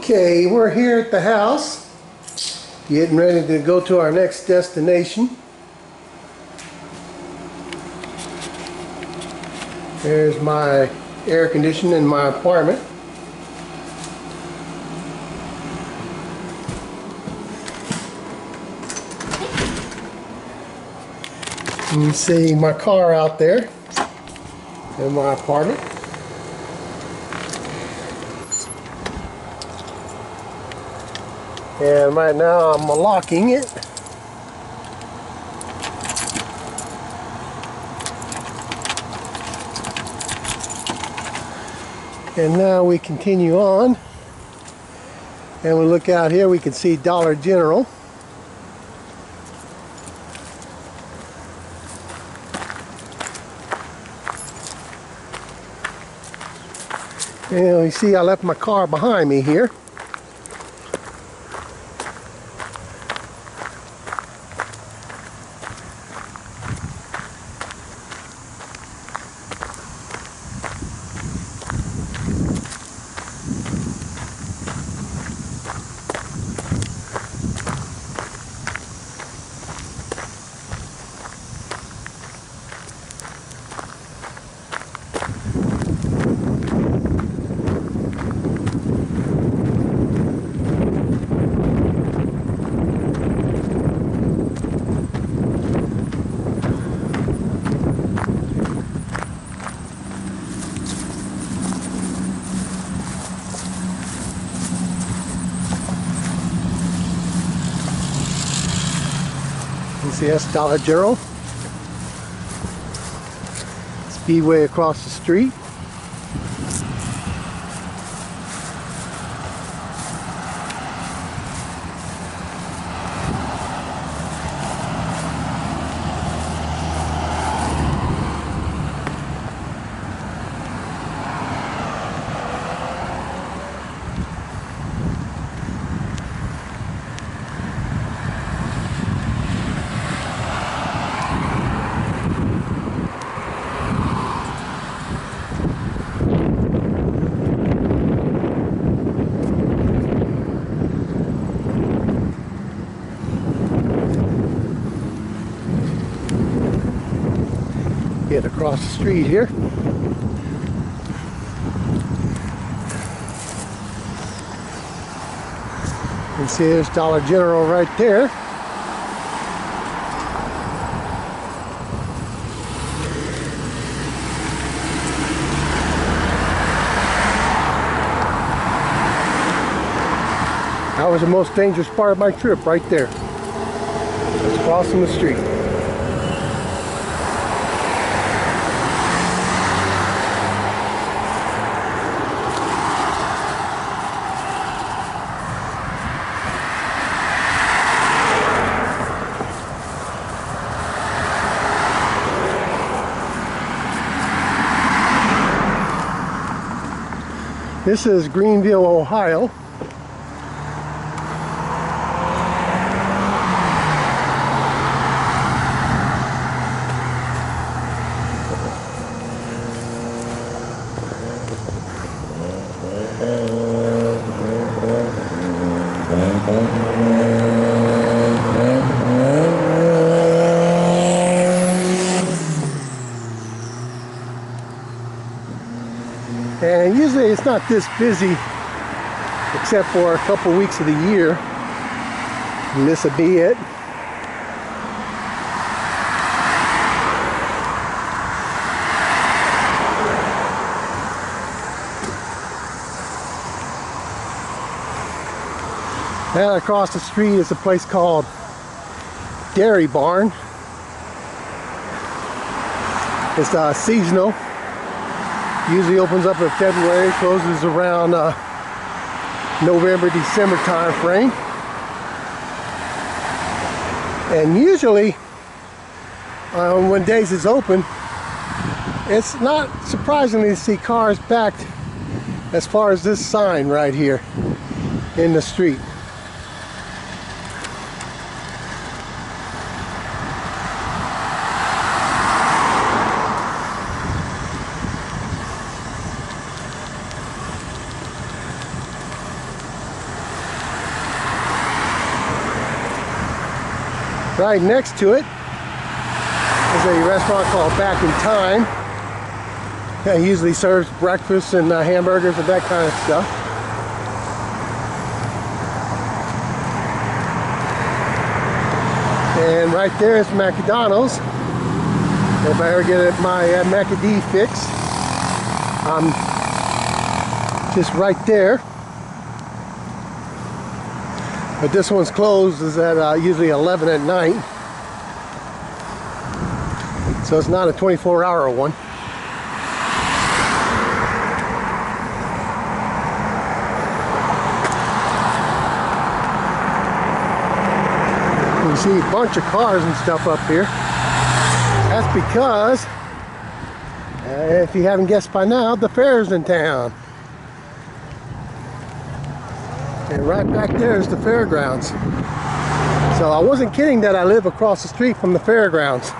Okay, we're here at the house, getting ready to go to our next destination. There's my air conditioning in my apartment. You can see my car out there in my apartment. And right now I'm locking it. And now we continue on. And we look out here, we can see Dollar General. And you see I left my car behind me here. You see that's Dollar General. Speedway across the street. Get across the street here. You see there's Dollar General right there. That was the most dangerous part of my trip right there. Just crossing the street. This is Greenville, Ohio. And usually it's not this busy except for a couple weeks of the year, and this will be it. Now across the street is a place called Dairy Barn. It's seasonal. Usually opens up in February, closes around November, December time frame. And usually when days is open, it's not surprisingly to see cars packed as far as this sign right here in the street. Right next to it is a restaurant called Back in Time. It usually serves breakfast and hamburgers and that kind of stuff. And right there is McDonald's. If I ever get my Macadee fix, I'm just right there. But this one's closed is at usually 11 at night. So it's not a 24-hour one. You see a bunch of cars and stuff up here. That's because, if you haven't guessed by now, the fair's in town. And right back there is the fairgrounds. So I wasn't kidding that I live across the street from the fairgrounds.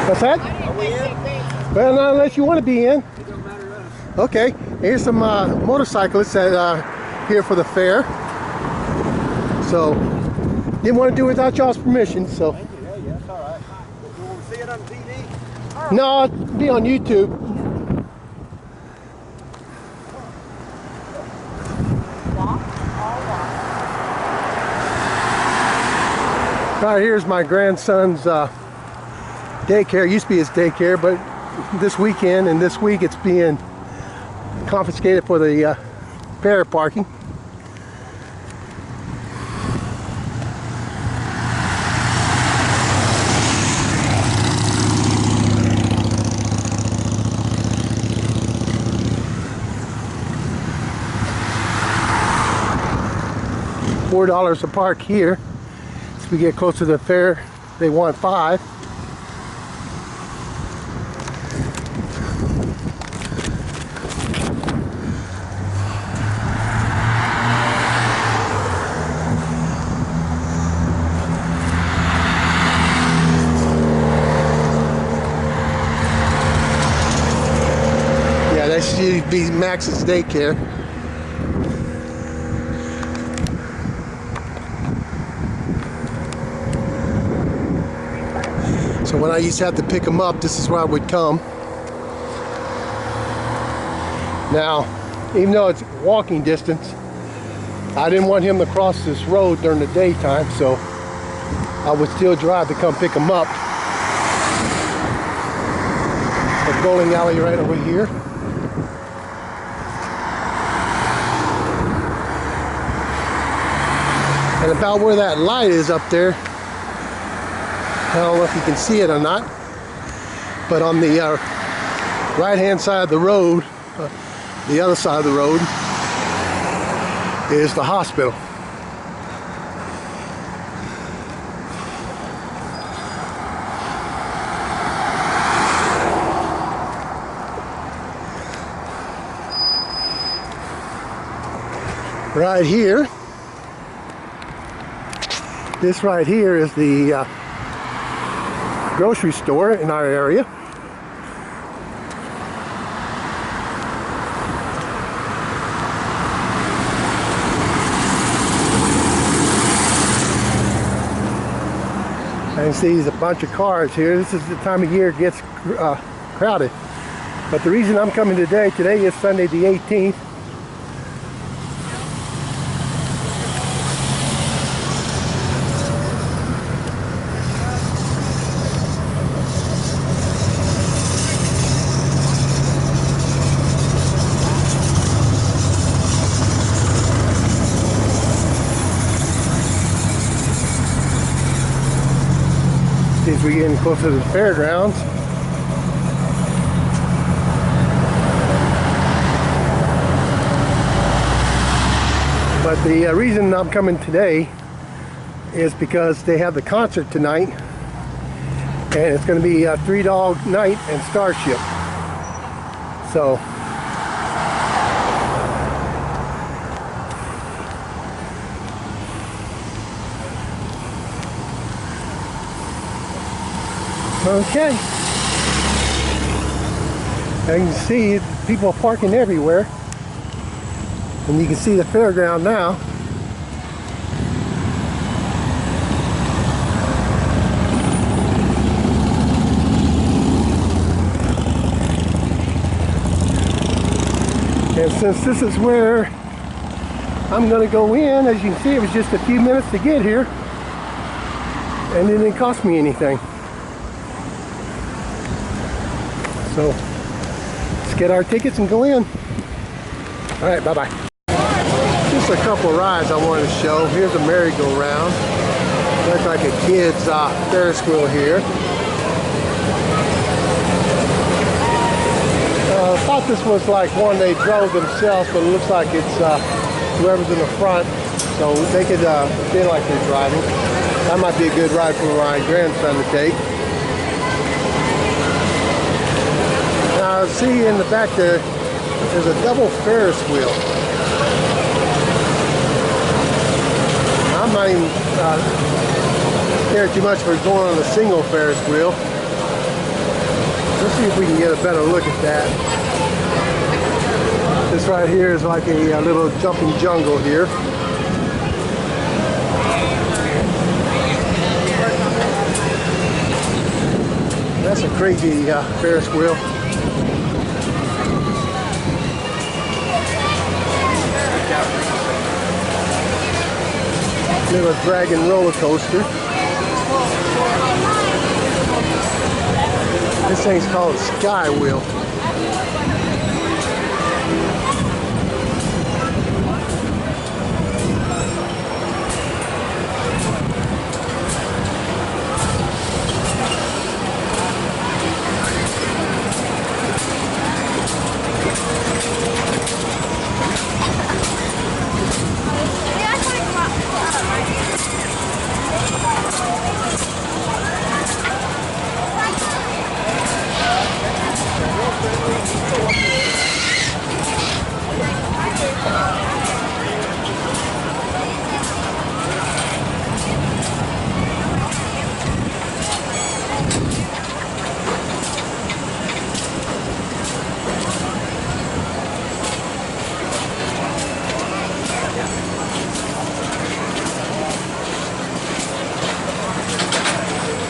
What's that? Are we in? Well, not unless you want to be in. It don't matter to us. Okay, here's some motorcyclists that here for the fair. So, didn't want to do it without y'all's permission. So. Thank you. Yeah, that's all right. You want to see it on TV? No, it'll be on YouTube. All right, here's my grandson's daycare. It used to be his daycare, but this weekend and this week it's being confiscated for the fair parking. $4 to park here. As we get closer to the fair, they want $5. Yeah, that should be Max's daycare. So when I used to have to pick him up, this is where I would come. Now, even though it's walking distance, I didn't want him to cross this road during the daytime, so I would still drive to come pick him up. The bowling alley right over here. And about where that light is up there, I don't know if you can see it or not, but on the right-hand side of the road, the other side of the road, is the hospital. Right here, this right here is the grocery store in our area. I can see there's a bunch of cars here. This is the time of year it gets crowded. But the reason I'm coming today is Sunday the 18th. As we get in closer to the fairgrounds. But But the reason I'm coming today is because they have the concert tonight, and it's going to be a Three Dog Night and Starship. So okay, as you can see, people are parking everywhere, and you can see the fairground now. And since this is where I'm going to go in, as you can see, it was just a few minutes to get here, and it didn't cost me anything. So let's get our tickets and go in. All right, bye-bye. Just a couple of rides I wanted to show. Here's a merry-go-round. Looks like a kid's Ferris wheel here. I thought this was like one they drove themselves, but it looks like it's whoever's in the front, so they could feel like they're driving. That might be a good ride for my grandson to take. Now, see in the back there's a double Ferris wheel. I'm not even cared too much for going on a single Ferris wheel. Let's see if we can get a better look at that. This right here is like a little jumping jungle here. That's a crazy Ferris wheel. Little dragon roller coaster. This thing's called a Sky Wheel.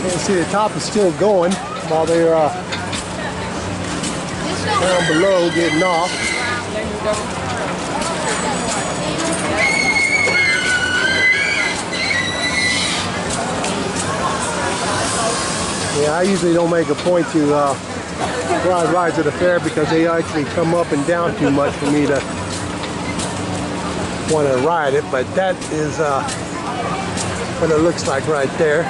You can see the top is still going while they're down below getting off. Yeah, I usually don't make a point to ride rides at the fair because they actually come up and down too much for me to want to ride it, but that is what it looks like right there.